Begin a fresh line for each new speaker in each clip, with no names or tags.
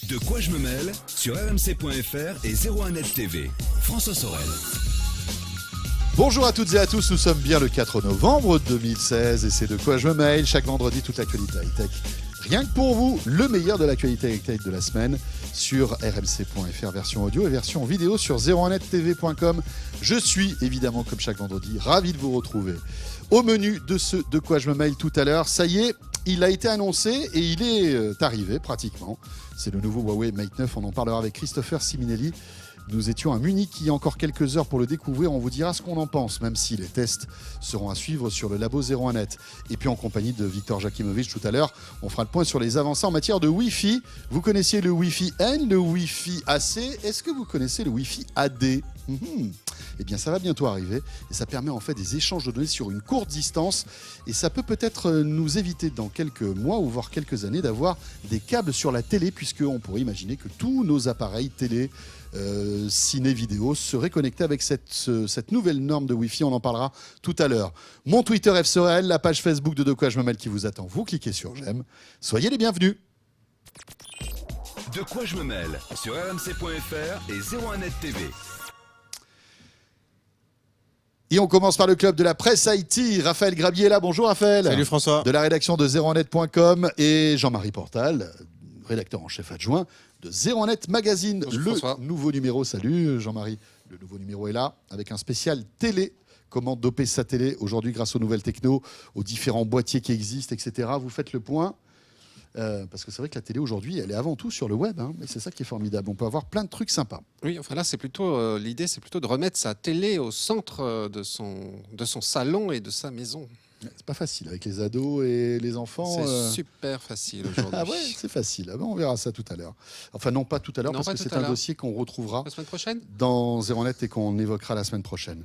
De quoi je me mêle sur rmc.fr et 01net TV. François Sorel.
Bonjour à toutes et à tous, nous sommes bien le 4 novembre 2016 et c'est De quoi je me mêle. Chaque vendredi, toute l'actualité high-tech. Rien que pour vous, le meilleur de l'actualité high-tech de la semaine sur rmc.fr, version audio et version vidéo sur 01nettv.com. Je suis évidemment, comme chaque vendredi, ravi de vous retrouver. Au menu de ce De quoi je me mêle tout à l'heure, ça y est, il a été annoncé et il est arrivé pratiquement. C'est le nouveau Huawei Mate 9, on en parlera avec Christopher Siminelli. Nous étions à Munich il y a encore quelques heures pour le découvrir. On vous dira ce qu'on en pense, même si les tests seront à suivre sur le labo 01net. Et puis en compagnie de Victor Jakimovic tout à l'heure, on fera le point sur les avancées en matière de Wi-Fi. Vous connaissiez le Wi-Fi N, le Wi-Fi AC. Est-ce que vous connaissez le Wi-Fi AD ? Eh bien, ça va bientôt arriver et ça permet en fait des échanges de données sur une courte distance et ça peut-être nous éviter dans quelques mois ou voire quelques années d'avoir des câbles sur la télé puisqu'on pourrait imaginer que tous nos appareils télé, ciné, vidéo seraient connectés avec cette nouvelle norme de Wi-Fi. On en parlera tout à l'heure. Mon Twitter F Sorel, la page Facebook de quoi je me mêle qui vous attend. Vous cliquez sur j'aime. Soyez les bienvenus.
De quoi je me mêle sur rmc.fr et 01net TV.
Et on commence par le club de la presse IT. Raphaël Grabier est là. Bonjour Raphaël.
Salut François.
De la rédaction de 01net.com et Jean-Marie Portal, rédacteur en chef adjoint de 01net Magazine.
Bonjour,
le
François.
nouveau numéro, salut Jean-Marie. Le nouveau numéro est là avec un spécial télé. Comment doper sa télé aujourd'hui grâce aux nouvelles techno, aux différents boîtiers qui existent, etc. Vous faites le point. Parce que c'est vrai que la télé aujourd'hui, elle est avant tout sur le web, hein, et c'est ça qui est formidable. On peut avoir plein de trucs sympas.
Oui, enfin là, c'est plutôt l'idée, c'est plutôt de remettre sa télé au centre de son salon et de sa maison.
C'est pas facile avec les ados et les enfants.
C'est super facile aujourd'hui.
Ah ouais, c'est facile. Ah ben, on verra ça tout à l'heure. Enfin non, pas tout à l'heure
Non,
parce
pas
que
tout
c'est
à
un
l'heure.
dossier qu'on retrouvera
La semaine prochaine ?
dans 01net et qu'on évoquera la semaine prochaine.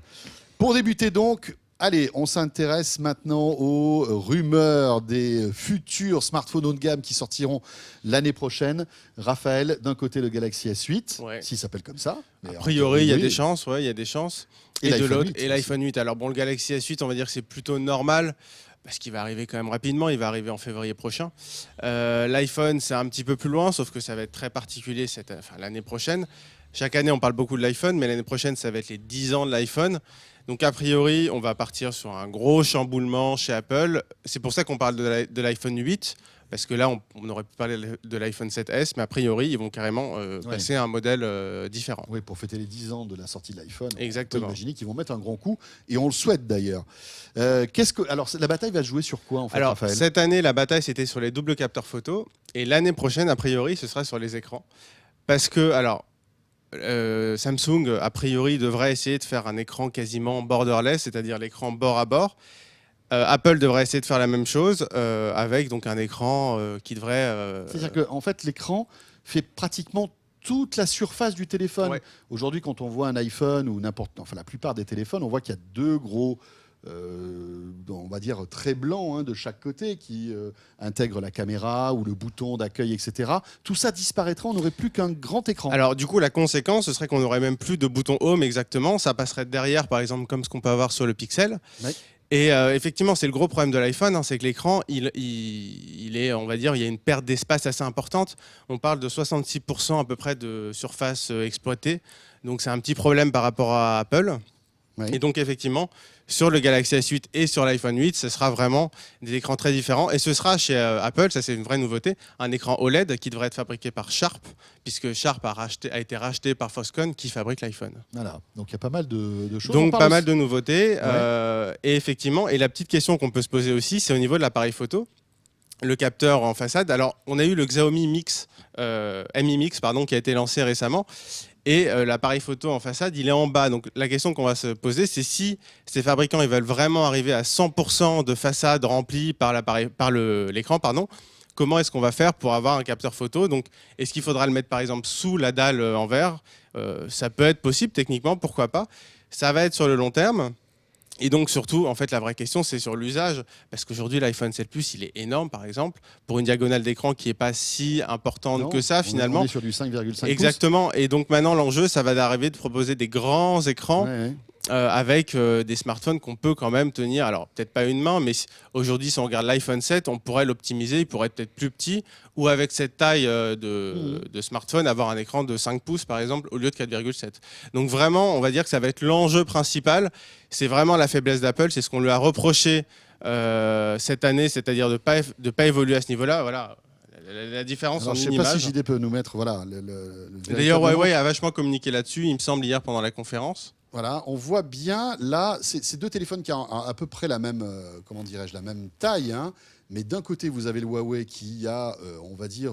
Pour débuter donc, allez, on s'intéresse maintenant aux rumeurs des futurs smartphones haut de gamme qui sortiront l'année prochaine. Raphaël, d'un côté le Galaxy S8,
Ouais.
s'il s'appelle comme ça. Mais
A priori, il y a
oui.
des chances, ouais, il y a des chances.
Et
Et de
l'iPhone
l'autre,
8
et l'iPhone 8. Alors bon, le Galaxy S8, on va dire que c'est plutôt normal. Parce qu'il va arriver quand même rapidement, il va arriver en février prochain. L'iPhone, c'est un petit peu plus loin, sauf que ça va être très particulier l'année prochaine. Chaque année, on parle beaucoup de l'iPhone, mais l'année prochaine, ça va être les 10 ans de l'iPhone. Donc a priori, on va partir sur un gros chamboulement chez Apple. C'est pour ça qu'on parle de l'iPhone 8, parce que là, on aurait pu parler de l'iPhone 7S, mais a priori, ils vont carrément passer à un modèle différent.
Oui, pour fêter les 10 ans de la sortie de l'iPhone.
Exactement.
On peut imaginer qu'ils vont mettre un grand coup, et on le souhaite d'ailleurs. Alors, la bataille va se jouer sur quoi en fait,
Alors,
Raphaël ?
cette année, la bataille, c'était sur les doubles capteurs photo. Et l'année prochaine, a priori, ce sera sur les écrans. Parce que, Samsung, a priori, devrait essayer de faire un écran quasiment borderless, c'est-à-dire l'écran bord à bord. Apple devrait essayer de faire la même chose avec donc un écran qui devrait...
C'est-à-dire qu'en fait, l'écran fait pratiquement toute la surface du téléphone.
Ouais.
Aujourd'hui, quand on voit un iPhone ou la plupart des téléphones, on voit qu'il y a deux gros, on va dire, traits blancs de chaque côté qui intègrent la caméra ou le bouton d'accueil, etc. Tout ça disparaîtra, on n'aurait plus qu'un grand écran.
Alors du coup, la conséquence, ce serait qu'on n'aurait même plus de bouton Home exactement. Ça passerait derrière, par exemple, comme ce qu'on peut avoir sur le Pixel.
Ouais.
Et effectivement, c'est le gros problème de l'iPhone, c'est que l'écran, il est, on va dire, il y a une perte d'espace assez importante. On parle de 66% à peu près de surface exploitée. Donc c'est un petit problème par rapport à Apple.
Ouais.
Et donc effectivement, sur le Galaxy S8 et sur l'iPhone 8, ce sera vraiment des écrans très différents. Et ce sera chez Apple, ça c'est une vraie nouveauté, un écran OLED qui devrait être fabriqué par Sharp, puisque Sharp a été racheté par Foxconn qui fabrique l'iPhone.
Voilà, donc il y a pas mal de choses.
Donc
On parle
pas mal
aussi-
de nouveautés. Et effectivement, et la petite question qu'on peut se poser aussi, c'est au niveau de l'appareil photo. Le capteur en façade. Alors, on a eu le Xiaomi Mi Mix, qui a été lancé récemment. Et l'appareil photo en façade, il est en bas. Donc la question qu'on va se poser, c'est si ces fabricants ils veulent vraiment arriver à 100% de façade remplie par l'écran, comment est-ce qu'on va faire pour avoir un capteur photo? Donc, est-ce qu'il faudra le mettre par exemple sous la dalle en verre? Ça peut être possible techniquement, pourquoi pas? Ça va être sur le long terme. Et donc surtout, en fait, la vraie question, c'est sur l'usage, parce qu'aujourd'hui, l'iPhone 7 Plus, il est énorme, par exemple, pour une diagonale d'écran qui n'est pas si importante
Non,
que ça, finalement.
On est sur du 5,5 pouces.
Exactement. Et donc maintenant, l'enjeu, ça va d'arriver de proposer des grands écrans.
Ouais, ouais.
avec des smartphones qu'on peut quand même tenir, alors peut-être pas une main, mais aujourd'hui si on regarde l'iPhone 7, on pourrait l'optimiser, il pourrait être peut-être plus petit, ou avec cette taille de smartphone, avoir un écran de 5 pouces par exemple, au lieu de 4,7. Donc vraiment, on va dire que ça va être l'enjeu principal, c'est vraiment la faiblesse d'Apple, c'est ce qu'on lui a reproché cette année, c'est-à-dire de pas évoluer à ce niveau-là. Voilà. La différence
Alors,
en
je ne
une
sais pas
image.
si JD peut nous mettre
D'ailleurs,
véritablement-
Huawei a vachement communiqué là-dessus, il me semble, hier pendant la conférence.
Voilà, on voit bien là, c'est deux téléphones qui ont à peu près la même, comment dirais-je, la même taille, hein, mais d'un côté vous avez le Huawei qui a, on va dire,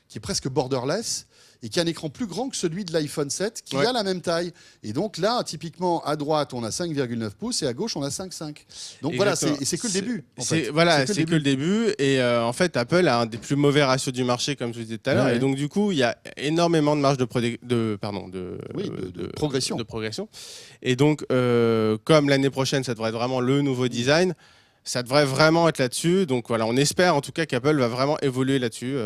qui est presque borderless et qui a un écran plus grand que celui de l'iPhone 7 qui
Ouais.
a la même taille. Et donc là, typiquement, à droite, on a 5,9 pouces et à gauche, on a 5,5. Donc voilà,
Exactement.
c'est que le début. En
C'est
fait.
voilà,
C'est
c'est que le début. Et en fait, Apple a un des plus mauvais ratios du marché, comme je vous disais tout à l'heure.
Ouais.
Et donc, du coup, il y a énormément de marge de
progression.
de progression. Et donc, comme l'année prochaine, ça devrait être vraiment le nouveau design, ça devrait vraiment être là-dessus. Donc voilà, on espère en tout cas qu'Apple va vraiment évoluer là-dessus.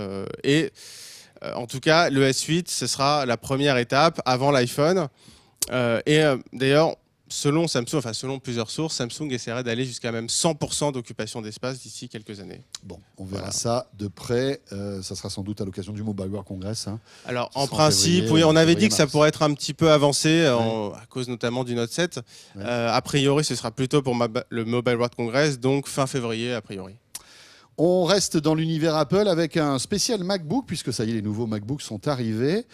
En tout cas, le S8, ce sera la première étape avant l'iPhone. D'ailleurs, selon plusieurs sources, Samsung essaierait d'aller jusqu'à même 100% d'occupation d'espace d'ici quelques années.
Bon, on verra
Voilà.
ça de près. Ça sera sans doute à l'occasion du Mobile World Congress. Hein.
Alors,
Ce
en
sera en
principe,
février,
oui, on avait dit que ça
février-mars.
pourrait être un petit peu avancé à cause notamment du Note 7.
Ouais.
A priori, ce sera plutôt pour le Mobile World Congress, donc fin février, a priori.
On reste dans l'univers Apple avec un spécial MacBook, puisque ça y est, les nouveaux MacBooks sont arrivés.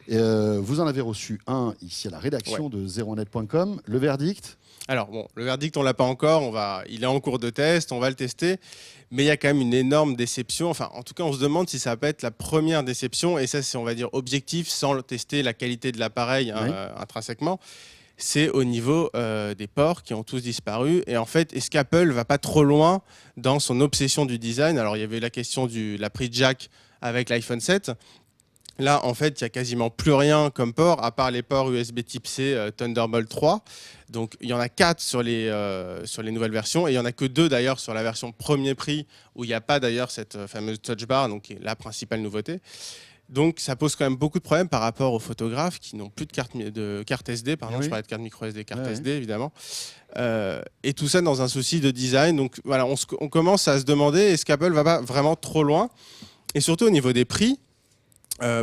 Vous en avez reçu un ici à la rédaction de 01net.com. Le verdict?
Alors, bon, le verdict, on l'a pas encore. Il est en cours de test, on va le tester. Mais il y a quand même une énorme déception. Enfin, en tout cas, on se demande si ça va pas être la première déception. Et ça, c'est, on va dire, objectif, sans tester la qualité de l'appareil
Oui.
intrinsèquement. C'est au niveau des ports qui ont tous disparu. Et en fait, est-ce qu'Apple va pas trop loin dans son obsession du design? Alors, il y avait la question de la prise jack avec l'iPhone 7. Là, en fait, il n'y a quasiment plus rien comme port, à part les ports USB type C Thunderbolt 3. Donc, il y en a 4 sur les nouvelles versions. Et il n'y en a que 2 d'ailleurs sur la version premier prix, où il n'y a pas d'ailleurs cette fameuse touch bar, donc qui est la principale nouveauté. Donc, ça pose quand même beaucoup de problèmes par rapport aux photographes qui n'ont plus de carte SD. Pardon,
Oui.
je parlais de carte micro SD, carte
Ouais,
SD, évidemment. Et tout ça dans un souci de design. Donc, voilà, on commence à se demander, est-ce qu'Apple va pas vraiment trop loin? Et surtout au niveau des prix.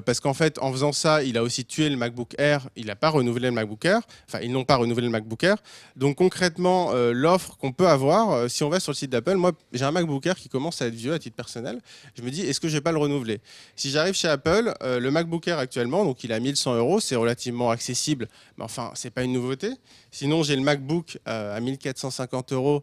Parce qu'en fait, en faisant ça, il a aussi tué le MacBook Air. Il n'a pas renouvelé le MacBook Air. Enfin, ils n'ont pas renouvelé le MacBook Air. Donc concrètement, l'offre qu'on peut avoir, si on va sur le site d'Apple, moi, j'ai un MacBook Air qui commence à être vieux à titre personnel. Je me dis, est-ce que je vais pas le renouveler? Si j'arrive chez Apple, le MacBook Air actuellement, donc il a 1100 €, c'est relativement accessible. Mais enfin, c'est pas une nouveauté. Sinon, j'ai le MacBook à 1450 €,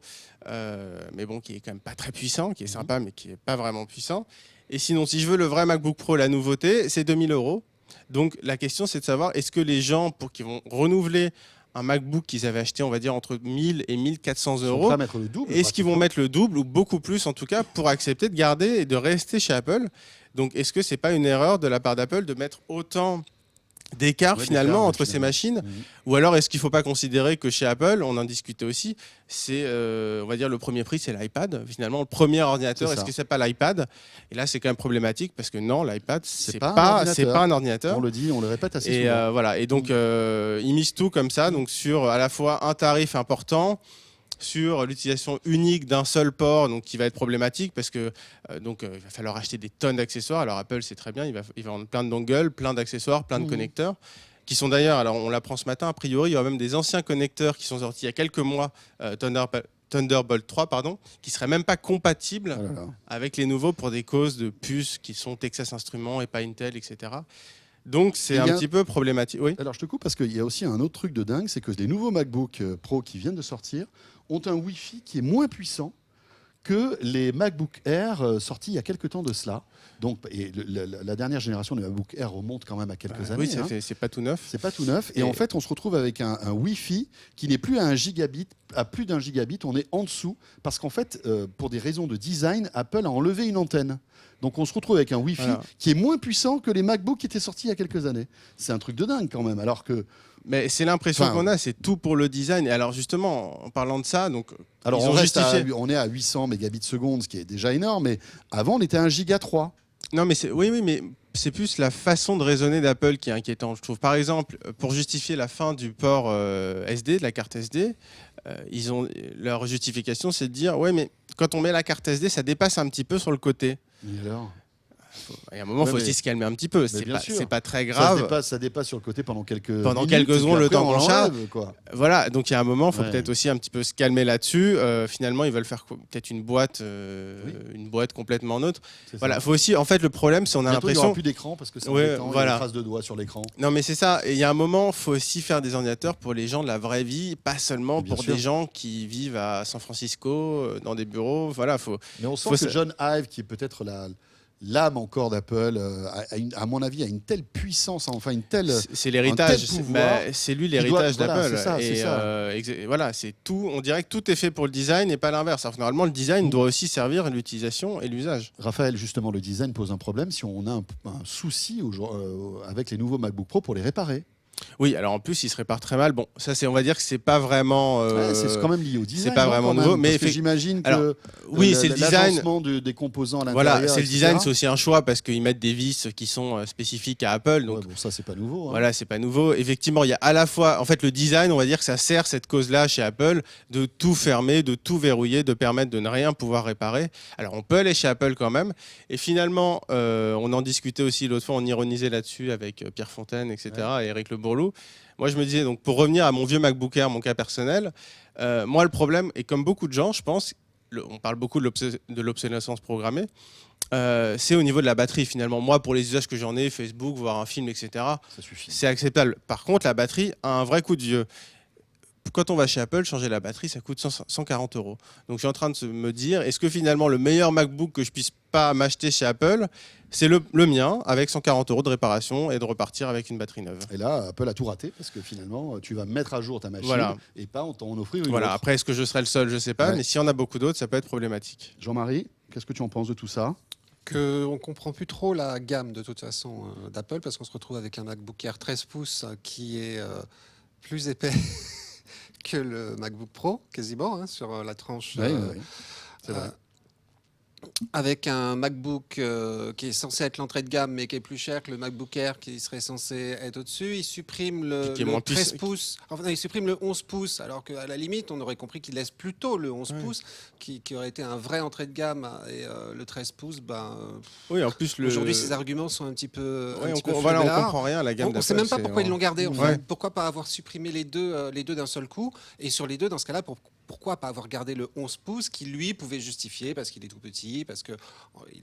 mais bon, qui est quand même pas très puissant, qui est sympa, mais qui est pas vraiment puissant. Et sinon, si je veux le vrai MacBook Pro, la nouveauté, c'est 2000 €. Donc la question, c'est de savoir, est-ce que les gens, qui vont renouveler un MacBook qu'ils avaient acheté, on va dire, entre 1000 et 1400
Ils vont
€,
pas mettre le double.
est-ce qu'ils vont mettre le double ou beaucoup plus, en tout cas, pour accepter de garder et de rester chez Apple? Donc est-ce que c'est pas une erreur de la part d'Apple de mettre autant d'écart
Ouais,
finalement
d'écart,
entre ces
finalement.
machines?
Mhm.
Ou alors est-ce qu'il ne faut pas considérer que chez Apple, on en discutait aussi, c'est, on va dire, le premier prix, c'est l'iPad. Finalement, le premier ordinateur,
C'est
est-ce
ça.
que c'est pas l'iPad? Et là, c'est quand même problématique parce que non, l'iPad, c'est
pas un
pas
ordinateur.
un ordinateur.
On le dit, on le répète assez
Et
souvent.
voilà. Et donc, ils misent tout comme ça, donc sur à la fois un tarif important, sur l'utilisation unique d'un seul port, donc qui va être problématique parce que il va falloir acheter des tonnes d'accessoires. Alors Apple, c'est très bien, il va vendre plein de dongles, plein d'accessoires, plein de connecteurs, qui sont d'ailleurs, alors on l'apprend ce matin, a priori, il y aura même des anciens connecteurs qui sont sortis il y a quelques mois, Thunderbolt 3, pardon, qui seraient même pas compatibles
Oh là là.
avec les nouveaux pour des causes de puces qui sont Texas Instruments et pas Intel, etc. Donc c'est
Il y
un
a-
petit peu problématique. Oui.
Alors je te coupe parce qu'il y a aussi un autre truc de dingue, c'est que les nouveaux MacBook Pro qui viennent de sortir ont un Wi-Fi qui est moins puissant que les MacBook Air sortis il y a quelques temps de cela. Donc, et la dernière génération des MacBook Air remonte quand même à quelques années.
Oui,
hein.
c'est pas tout neuf.
C'est pas tout neuf. Et
Et-
en fait, on se retrouve avec un Wi-Fi qui n'est plus à 1 gigabit, à plus d'un gigabit. On est en dessous parce qu'en fait, pour des raisons de design, Apple a enlevé une antenne. Donc on se retrouve avec un Wi-Fi
Voilà.
qui est moins puissant que les MacBooks qui étaient sortis il y a quelques années. C'est un truc de dingue quand même. Alors que,
Mais c'est l'impression
Enfin,
qu'on a, c'est tout pour le design. Et alors justement, en parlant de ça, donc
alors
ils
on,
ont justifié.
on est à 800 mégabits secondes, ce qui est déjà énorme. Mais avant, on était à 1 giga 3.
Non, mais oui, mais c'est plus la façon de raisonner d'Apple qui est inquiétante, je trouve. Par exemple, pour justifier la fin du port SD, de la carte SD, leur justification, c'est de dire ouais, mais quand on met la carte SD, ça dépasse un petit peu sur le côté.
Et alors
Et à un moment, il faut aussi se calmer un petit peu. C'est pas très
ça
grave.
ça dépasse sur le côté pendant quelques minutes,
secondes, le temps qu'on charge.
Quoi.
Voilà, donc il y a un moment, il faut peut-être aussi un petit peu se calmer là-dessus. Finalement, ils veulent faire peut-être une boîte complètement neutre. Voilà, faut aussi. En fait, le problème, c'est on a
Bientôt,
l'impression.
Il n'y aura plus d'écran parce que c'est embêtant, il y a une trace de doigt sur l'écran.
Non, mais c'est ça. Et il y a un moment, il faut aussi faire des ordinateurs pour les gens de la vraie vie, pas seulement pour des gens qui vivent à San Francisco, dans des bureaux. Voilà,
Mais on sent que John Ive, qui est peut-être l'âme encore d'Apple, à mon avis, a une telle puissance, enfin une telle.
C'est l'héritage. C'est lui l'héritage d'Apple. Voilà, c'est tout. On dirait que tout est fait pour le design et pas l'inverse. Alors, normalement, le design doit aussi servir l'utilisation et l'usage.
Raphaël, justement, le design pose un problème si on a un souci avec les nouveaux MacBook Pro pour les réparer.
Oui, alors en plus, il se répare très mal. Bon, ça, on va dire que c'est pas vraiment.
C'est quand même lié au design.
C'est pas vraiment nouveau, mais
j'imagine que.
C'est le design.
Des composants à l'intérieur.
Voilà, c'est le design, c'est aussi un choix parce qu'ils mettent des vis qui sont spécifiques à Apple. Donc,
ça, c'est pas nouveau.
Voilà, c'est pas nouveau. Effectivement, il y a à la fois, en fait, le design, on va dire que ça sert cette cause-là chez Apple de tout fermer, de tout verrouiller, de permettre de ne rien pouvoir réparer. Alors, on peut aller chez Apple quand même. Et finalement, on en discutait aussi l'autre fois, on ironisait là-dessus avec Pierre Fontaine, etc., et Eric Le Bourlou. Moi, je me disais, donc, pour revenir à mon vieux MacBook Air, mon cas personnel, moi, le problème, et comme beaucoup de gens, je pense, on parle beaucoup de l'obsolescence programmée, c'est au niveau de la batterie, finalement. Moi, pour les usages que j'en ai, Facebook, voir un film, etc.,
ça suffit.
C'est acceptable. Par contre, la batterie a un vrai coup de vieux. Quand on va chez Apple, changer la batterie, ça coûte 140 €. Donc, je suis en train de me dire, est-ce que finalement, le meilleur MacBook que je puisse pas m'acheter chez Apple, c'est le mien, avec 140 € de réparation et de repartir avec une batterie neuve.
Et là, Apple a tout raté, parce que finalement, tu vas mettre à jour ta machine et pas t'en offrir une
autre.
Après,
est-ce que je serai le seul? Je sais pas, mais s'il y en a beaucoup d'autres, ça peut être problématique.
Jean-Marie, qu'est-ce que tu en penses de tout ça?
On ne comprend plus trop la gamme, de toute façon, d'Apple, parce qu'on se retrouve avec un MacBook Air 13 pouces qui est plus épais que le MacBook Pro, quasiment, sur la tranche.
Oui, c'est vrai.
Avec un MacBook qui est censé être l'entrée de gamme, mais qui est plus cher que le MacBook Air qui serait censé être au-dessus. Il supprime le 13 pouces. Enfin, il supprime le 11 pouces, alors qu'à la limite, on aurait compris qu'il laisse plutôt le 11 pouces, qui aurait été un vrai entrée de gamme. Et le 13 pouces,
oui, en plus,
aujourd'hui, ces arguments sont un petit peu.
On comprend rien à la gamme d'Apple.
On ne sait même pas pourquoi ils l'ont gardé. En fait. Pourquoi pas avoir supprimé les deux d'un seul coup? Et sur les deux, dans ce cas-là, pourquoi pas avoir gardé le 11 pouces qui, lui, pouvait justifier parce qu'il est tout petit, parce qu'il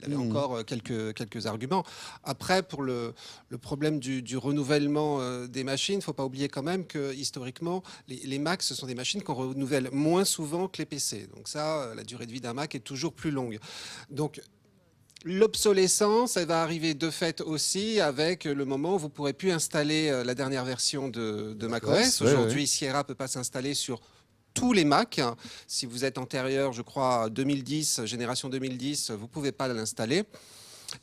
avait encore quelques arguments. Après, pour le problème du renouvellement des machines, il ne faut pas oublier quand même que, historiquement, les Macs, ce sont des machines qu'on renouvelle moins souvent que les PC. Donc ça, la durée de vie d'un Mac est toujours plus longue. Donc, l'obsolescence, elle va arriver de fait aussi avec le moment où vous ne pourrez plus installer la dernière version de macOS. Aujourd'hui, Sierra ne peut pas s'installer sur tous les Macs. Si vous êtes antérieur, je crois, à 2010, génération 2010, vous ne pouvez pas l'installer.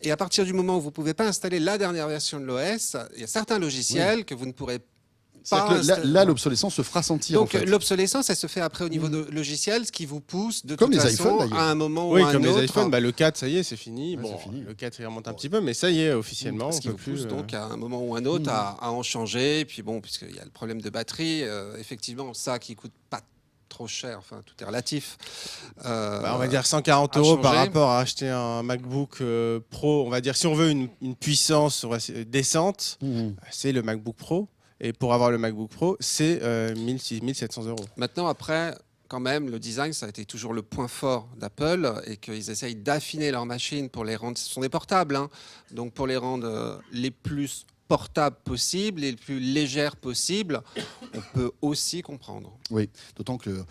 Et à partir du moment où vous ne pouvez pas installer la dernière version de l'OS, il y a certains logiciels que vous ne pourrez pas...
Là, l'obsolescence se fera sentir.
Donc, l'obsolescence, elle se fait après au niveau de logiciel, ce qui vous pousse de
toute
façon
iPhone,
à un moment ou à un autre.
Oui, comme les iPhones, le 4, ça y est, c'est fini.
Fini.
Le 4, il remonte un petit peu, mais ça y est, officiellement.
Ce qui vous pousse donc à un moment ou à un autre à en changer. Et puis puisqu'il y a le problème de batterie, effectivement, ça qui ne coûte pas trop cher, enfin tout est relatif.
On va dire 140 € par rapport à acheter un MacBook Pro. On va dire si on veut une puissance décente, c'est le MacBook Pro. Et pour avoir le MacBook Pro, c'est 1700 €.
Maintenant, après, quand même, le design, ça a été toujours le point fort d'Apple et qu'ils essayent d'affiner leurs machines pour les rendre. Ce sont des portables, donc pour les rendre les plus portables possibles et les plus légères possibles, on peut aussi comprendre.
Oui, d'autant que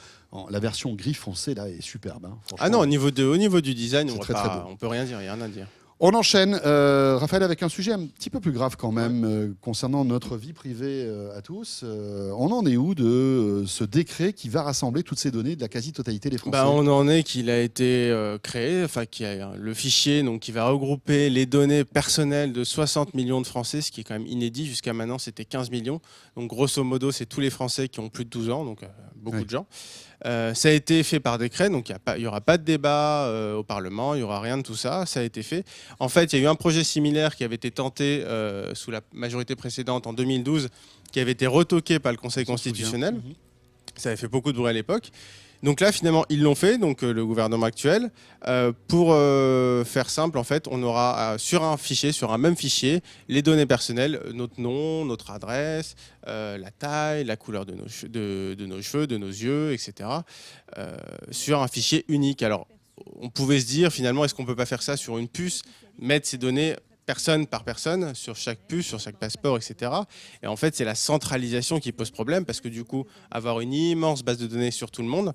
la version gris foncé là est superbe.
Ah non, au niveau du design, on peut rien dire, il n'y a rien à dire.
On enchaîne, Raphaël, avec un sujet un petit peu plus grave quand même, concernant notre vie privée à tous. On en est où de ce décret qui va rassembler toutes ces données de la quasi-totalité des Français?
On en est qu'il a été créé, qu'il y a le fichier qui va regrouper les données personnelles de 60 millions de Français, ce qui est quand même inédit. Jusqu'à maintenant, c'était 15 millions. Donc, grosso modo, c'est tous les Français qui ont plus de 12 ans, donc beaucoup de gens. Ça a été fait par décret, donc il n'y aura pas de débat au Parlement, il n'y aura rien de tout ça, ça a été fait. En fait, il y a eu un projet similaire qui avait été tenté sous la majorité précédente en 2012, qui avait été retoqué par le Conseil constitutionnel. Ça avait fait beaucoup de bruit à l'époque. Donc là, finalement, ils l'ont fait, donc le gouvernement actuel. Pour faire simple, en fait, on aura sur un même fichier, les données personnelles, notre nom, notre adresse, la taille, la couleur de nos cheveux, de nos yeux, etc. Sur un fichier unique. Alors, on pouvait se dire, finalement, est-ce qu'on ne peut pas faire ça sur une puce, mettre ces données personne par personne, sur chaque puce, sur chaque passeport, etc. Et en fait, c'est la centralisation qui pose problème, parce que du coup, avoir une immense base de données sur tout le monde,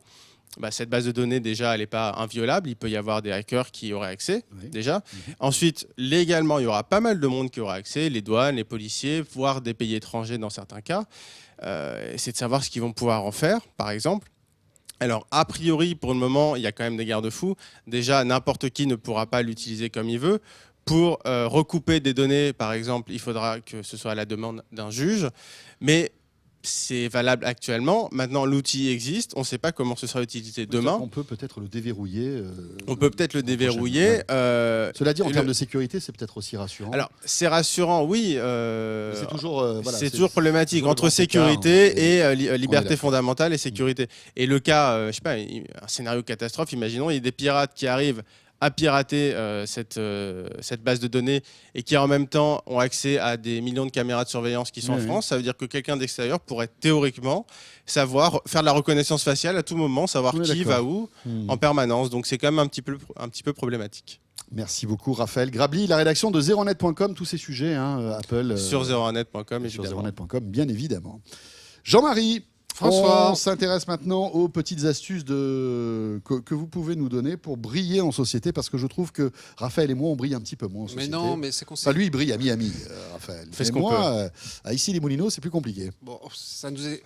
cette base de données, déjà, elle n'est pas inviolable. Il peut y avoir des hackers qui y auraient accès, déjà. Ensuite, légalement, il y aura pas mal de monde qui aura accès, les douanes, les policiers, voire des pays étrangers dans certains cas. C'est de savoir ce qu'ils vont pouvoir en faire, par exemple. Alors, a priori, pour le moment, il y a quand même des garde-fous. Déjà, n'importe qui ne pourra pas l'utiliser comme il veut. Pour recouper des données, par exemple, il faudra que ce soit à la demande d'un juge. Mais c'est valable actuellement. Maintenant, l'outil existe. On ne sait pas comment ce sera utilisé demain.
On peut peut-être le déverrouiller.
On peut peut-être le déverrouiller.
Cela dit, en termes de sécurité, c'est peut-être aussi rassurant.
Alors, c'est rassurant, oui.
C'est toujours,
c'est toujours problématique
toujours
entre sécurité
écart,
et liberté fondamentale et sécurité. Et le cas, je sais pas, un scénario catastrophe, imaginons, il y a des pirates qui arrivent à pirater cette base de données et qui en même temps ont accès à des millions de caméras de surveillance qui sont en France. Ça veut dire que quelqu'un d'extérieur pourrait théoriquement savoir faire de la reconnaissance faciale à tout moment, savoir qui va où en permanence. Donc c'est quand même un petit peu problématique.
Merci beaucoup Raphaël Grabli, la rédaction de 01net.com, tous ces sujets, Apple.
Sur 01net.com,
sur 01net.com, bien évidemment. Jean-Marie,
François.
On s'intéresse maintenant aux petites astuces que vous pouvez nous donner pour briller en société, parce que je trouve que Raphaël et moi, on brille un petit peu moins en société.
Mais non, mais c'est qu'on
lui, il brille à Miami, Raphaël.
Fait ce
qu'on moi, ici, les Moulineaux, c'est plus compliqué.
Bon, ça nous est...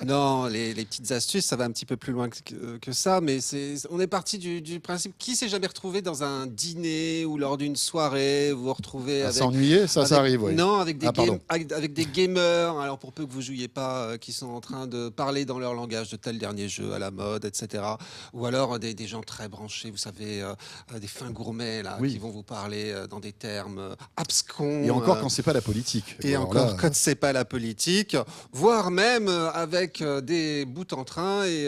Non, les petites astuces, ça va un petit peu plus loin que ça, mais on est parti du principe, qui s'est jamais retrouvé dans un dîner ou lors d'une soirée, vous vous retrouvez avec...
S'ennuyer, ça arrive, oui.
Non, avec des gamers, alors pour peu que vous jouiez pas, qui sont en train de parler dans leur langage de tel dernier jeu à la mode, etc. Ou alors des gens très branchés, vous savez, des fins gourmets là, qui vont vous parler dans des termes abscons.
Et encore quand c'est pas la politique.
Et encore quand c'est pas la politique, voire même avec des bouts en train, et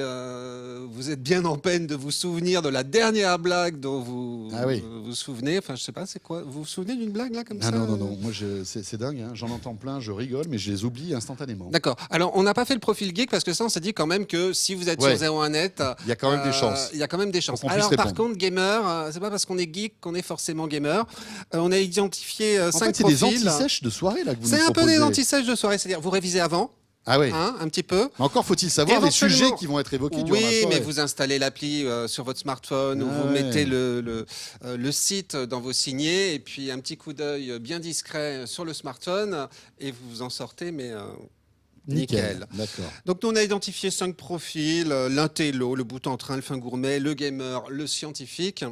vous êtes bien en peine de vous souvenir de la dernière blague dont vous vous souvenez. Enfin, je sais pas, c'est quoi? Vous vous souvenez d'une blague là comme ça?
Non. Moi, c'est dingue. J'en entends plein, je rigole, mais je les oublie instantanément.
D'accord. Alors, on n'a pas fait le profil geek parce que ça, on s'est dit quand même que si vous êtes sur 01net,
il y a quand même des chances.
Il y a quand même des chances. Alors, par contre, gamer, c'est pas parce qu'on est geek qu'on est forcément gamer. On a identifié 5 profils.
C'est des anti-sèches de soirée là que vous nous proposez.
C'est un peu des anti-sèches de soirée, c'est-à-dire vous révisez avant.
Ah oui.
Un petit peu.
Encore faut-il savoir les sujets qui vont être évoqués durant la soirée.
Oui, mais vous installez l'appli sur votre smartphone, ou vous mettez le site dans vos signés, et puis un petit coup d'œil bien discret sur le smartphone, et vous vous en sortez, mais nickel.
D'accord.
Donc nous, on a identifié 5 profils, l'intello, le bout en train, le fin gourmet, le gamer, le scientifique.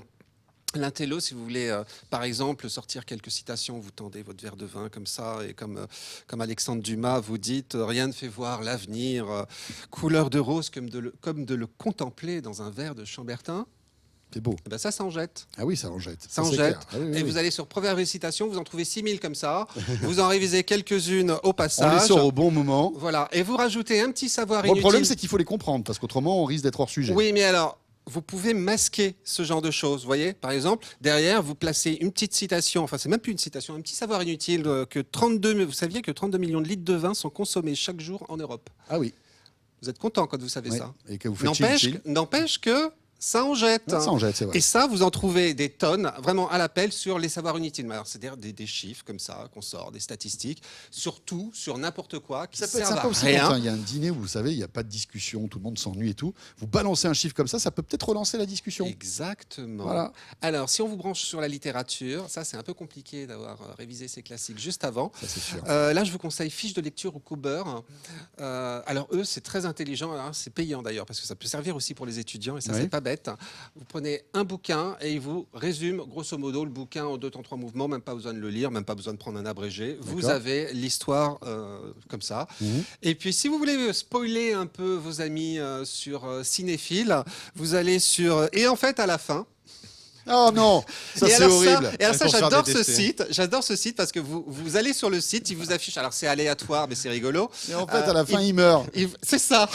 L'intello, si vous voulez, par exemple, sortir quelques citations, vous tendez votre verre de vin comme ça, et comme Alexandre Dumas, vous dites « Rien ne fait voir l'avenir, couleur de rose comme de le contempler dans un verre de Chambertin ».
C'est beau.
Ben ça en jette.
Ah oui, ça en jette.
Ça en jette. Et vous allez sur Proverbes et Citations, vous en trouvez 6000 comme ça. Vous en révisez quelques-unes au passage.
On les sort au bon moment.
Voilà. Et vous rajoutez un petit savoir inutile.
Le problème, c'est qu'il faut les comprendre, parce qu'autrement, on risque d'être hors sujet.
Oui, mais alors... Vous pouvez masquer ce genre de choses, vous voyez. Par exemple, derrière, vous placez une petite citation, enfin, c'est même plus une citation, un petit savoir inutile, vous saviez que 32 millions de litres de vin sont consommés chaque jour en Europe.
Ah oui.
Vous êtes content quand vous savez ça.
Et que vous faites
n'empêche que ça en jette.
Ça en jette, c'est vrai.
Et ça, vous en trouvez des tonnes, vraiment à l'appel, sur les savoirs inutiles. Alors, c'est-à-dire des chiffres comme ça qu'on sort, des statistiques, surtout sur n'importe quoi qui
ça peut être
servent
sympa
à
aussi
rien.
quand il y a un dîner où vous savez, il n'y a pas de discussion, tout le monde s'ennuie et tout. Vous balancez un chiffre comme ça peut peut-être relancer la discussion.
Exactement.
Voilà.
Alors, si on vous branche sur la littérature, ça c'est un peu compliqué d'avoir révisé ces classiques juste avant.
Ça, c'est sûr.
Là, je vous conseille Fiches de lecture ou Cooper. Alors eux, c'est très intelligent. Hein, c'est payant d'ailleurs parce que ça peut servir aussi pour les étudiants et ça c'est pas bête. bête. Vous prenez un bouquin et il vous résume grosso modo le bouquin en 2 temps 3 mouvements, même pas besoin de le lire, même pas besoin de prendre un abrégé. Vous avez l'histoire comme ça. Et puis si vous voulez spoiler un peu vos amis sur Cinéphile, vous allez sur... Et en fait, à la fin...
Oh non, ça c'est horrible.
Et alors ça, j'adore ce site parce que vous allez sur le site, il vous affiche, alors c'est aléatoire mais c'est rigolo.
Et en fait, à la fin, il meurt.
C'est ça.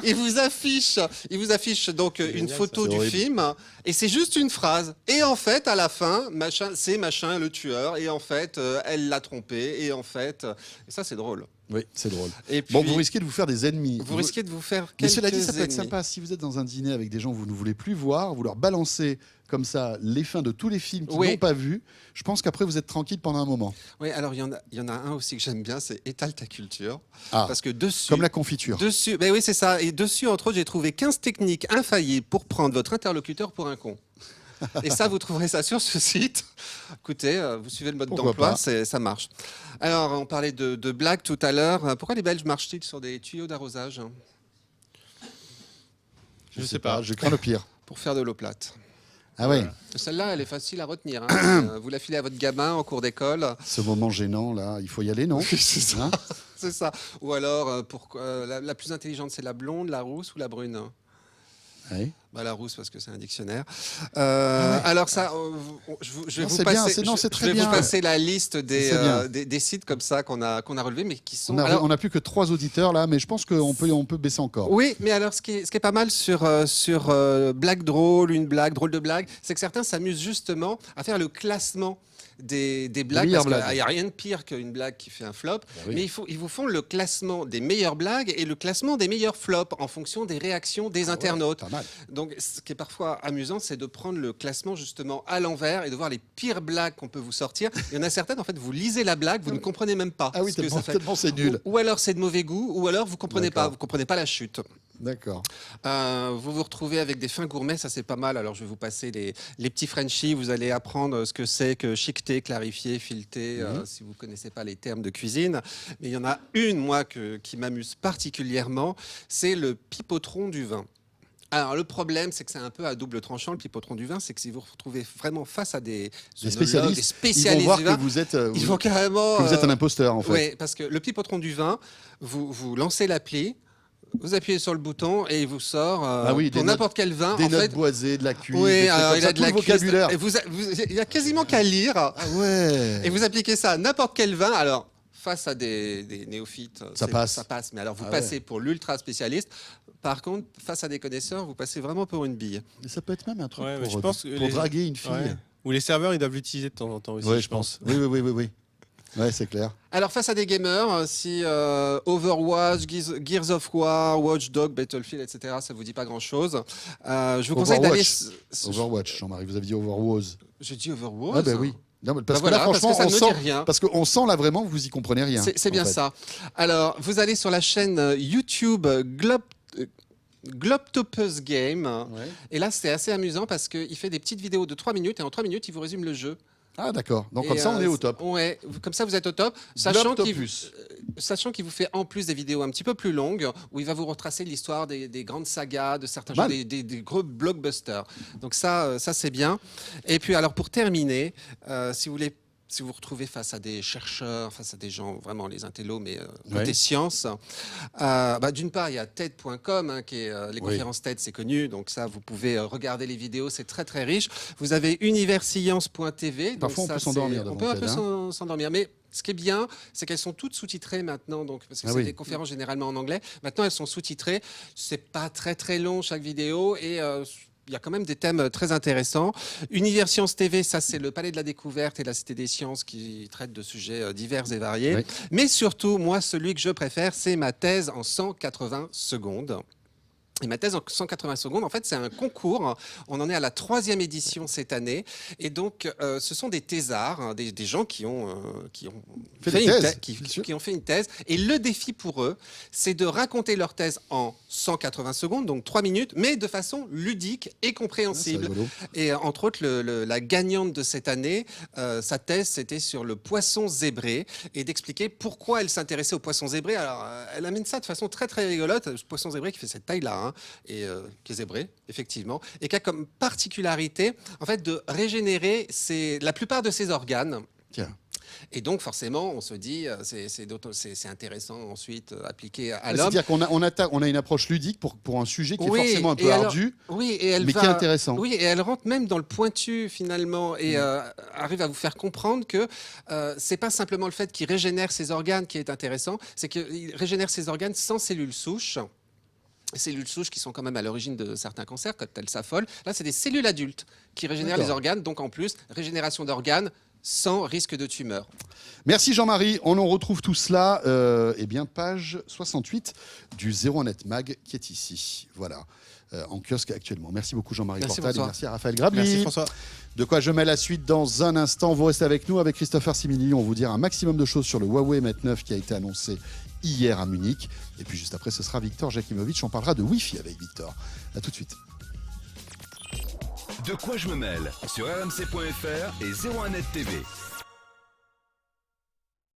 Il vous affiche donc une photo du film et c'est juste une phrase. Et en fait, à la fin, c'est machin le tueur et en fait, elle l'a trompé et en fait, et ça c'est drôle.
Oui, c'est drôle.
Et puis,
bon, vous risquez de vous faire des ennemis.
Vous risquez de vous faire quelques
Mais cela dit, ça peut être
ennemis.
sympa. Si vous êtes dans un dîner avec des gens que vous ne voulez plus voir, vous leur balancez comme ça les fins de tous les films qu'ils n'ont pas vus. Je pense qu'après, vous êtes tranquille pendant un moment.
Oui, alors il y en a un aussi que j'aime bien, c'est Étale ta culture.
Parce
que dessus,
comme la confiture.
Dessus, oui, c'est ça. Et dessus, entre autres, j'ai trouvé 15 techniques infaillibles pour prendre votre interlocuteur pour un con. Et ça, vous trouverez ça sur ce site. Écoutez, vous suivez le mode d'emploi, ça marche. Alors, on parlait de blagues tout à l'heure. Pourquoi les Belges marchent-ils sur des tuyaux d'arrosage?
Je sais pas, je crains le pire.
Pour faire de l'eau plate.
Ah oui.
Celle-là, elle est facile à retenir. Hein. Vous la filez à votre gamin en cours d'école.
Ce moment gênant, là, il faut y aller, non?
C'est ça. C'est ça. Ou alors, la plus intelligente, c'est la blonde, la rousse ou la brune?
Oui.
La rousse parce que c'est un dictionnaire. Alors ça, je vais vous passer la liste des sites comme ça qu'on a relevés, mais qui sont.
On n'a plus que 3 auditeurs là, mais je pense qu'on peut baisser encore.
Oui, mais alors ce qui est pas mal sur blague drôle, une blague drôle de blague, c'est que certains s'amusent justement à faire le classement des blagues, parce qu'il n'y a rien de pire qu'une blague qui fait un flop, mais ils vous font le classement des meilleures blagues et le classement des meilleurs flops en fonction des réactions des internautes.
Pas mal.
Donc ce qui est parfois amusant, c'est de prendre le classement justement à l'envers et de voir les pires blagues qu'on peut vous sortir. Il y en a certaines, en fait, vous lisez la blague, vous ne comprenez même pas.
Ah oui, tellement c'est nul.
Ou alors c'est de mauvais goût, ou alors vous comprenez pas la chute.
D'accord.
Vous vous retrouvez avec des fins gourmets, ça c'est pas mal. Alors je vais vous passer les petits Frenchies, vous allez apprendre ce que c'est que chiqueter, clarifier, fileter, si vous connaissez pas les termes de cuisine. Mais il y en a une, moi, qui m'amuse particulièrement, c'est le pipotron du vin. Alors le problème, c'est que c'est un peu à double tranchant, le pipotron du vin, c'est que si vous vous retrouvez vraiment face à des spécialistes
ils vont voir
du vin,
que vous êtes,
ils vont carrément,
vous êtes un imposteur en fait.
Oui, parce que le pipotron du vin, vous lancez l'appli, vous appuyez sur le bouton et il vous sort pour n'importe quel vin.
Des notes boisées, de la cuisse,
oui, alors, il a
de la vocabulaire.
Il n'y a quasiment qu'à lire.
Ah ouais.
Et vous appliquez ça à n'importe quel vin. Alors, face à des néophytes, ça passe. Mais alors, vous passez pour l'ultra spécialiste. Par contre, face à des connaisseurs, vous passez vraiment pour une bille.
Et ça peut être même un truc
pour
draguer une fille. Ouais.
Ou les serveurs, ils doivent l'utiliser de temps en temps aussi,
je pense. Oui. Ouais, c'est clair.
Alors, face à des gamers, si Overwatch, Gears of War, Watch Dogs, Battlefield, etc., ça vous dit pas grand-chose, je vous conseille d'aller...
Overwatch, Jean-Marie, vous avez dit Overwatch.
J'ai dit Overwatch.
Ah ben oui. Non, parce que là, franchement,
parce que ça ne me dit rien.
Parce qu'on sent là vraiment que vous y comprenez rien.
C'est bien ça. Alors, vous allez sur la chaîne YouTube Globtopus Game. Ouais. Et là, c'est assez amusant parce qu'il fait des petites vidéos de 3 minutes et en 3 minutes, il vous résume le jeu.
Ah d'accord, donc comme ça on est au top.
Ouais, comme ça vous êtes au top, sachant qu'il vous fait en plus des vidéos un petit peu plus longues où il va vous retracer l'histoire des grandes sagas, de certains jeux, des gros blockbusters. Donc ça c'est bien. Et puis alors pour terminer, si vous vous retrouvez face à des chercheurs, face à des gens, vraiment les intellos, mais côté sciences, d'une part, il y a TED.com, qui est les conférences TED, c'est connu, donc ça, vous pouvez regarder les vidéos, c'est très très riche. Vous avez universiscience.tv.
Parfois, on peut s'endormir.
On peut un peu s'endormir, mais ce qui est bien, c'est qu'elles sont toutes sous-titrées maintenant, donc, parce que c'est des conférences généralement en anglais. Maintenant, elles sont sous-titrées. C'est pas très très long chaque vidéo et il y a quand même des thèmes très intéressants. Univers Science TV, ça c'est le Palais de la Découverte et la Cité des Sciences qui traitent de sujets divers et variés. Oui. Mais surtout, moi, celui que je préfère, c'est ma thèse en 180 secondes. Et ma thèse en 180 secondes, en fait, c'est un concours. On en est à la 3e édition cette année. Et donc, ce sont des thésards, des gens qui ont fait une thèse. Et le défi pour eux, c'est de raconter leur thèse en 180 secondes, donc 3 minutes, mais de façon ludique et compréhensible. Et entre autres, la gagnante de cette année, sa thèse, c'était sur le poisson zébré et d'expliquer pourquoi elle s'intéressait au poisson zébré. Alors, elle amène ça de façon très, très rigolote. Ce poisson zébré qui fait cette taille-là, hein, et qui est zébré, effectivement, et qui a comme particularité, en fait, de régénérer la plupart de ses organes.
Tiens.
Et donc, forcément, on se dit, c'est intéressant ensuite appliqué à l'homme.
C'est-à-dire qu'on a une approche ludique pour un sujet qui est forcément un peu ardu, mais qui est intéressant.
Oui, et elle rentre même dans le pointu, finalement, et arrive à vous faire comprendre que c'est pas simplement le fait qu'il régénère ses organes qui est intéressant, c'est qu'il régénère ses organes sans cellules souches. Cellules souches qui sont quand même à l'origine de certains cancers, comme tel Safol. Là, c'est des cellules adultes qui régénèrent les organes. Donc, en plus, régénération d'organes sans risque de tumeur.
Merci Jean-Marie. On en retrouve tout cela, page 68 du 01net Mag qui est ici. Voilà, en kiosque actuellement. Merci beaucoup Jean-Marie Portal et merci à Raphaël Grabli.
Merci François.
De quoi je mets la suite dans un instant. Vous restez avec nous, avec Christopher Simili. On vous dira un maximum de choses sur le Huawei Mate 9 qui a été annoncé hier à Munich. Et puis juste après, ce sera Victor Jakimovic. On parlera de Wi-Fi avec Victor. À tout de suite.
De quoi je me mêle sur rmc.fr et 01net TV.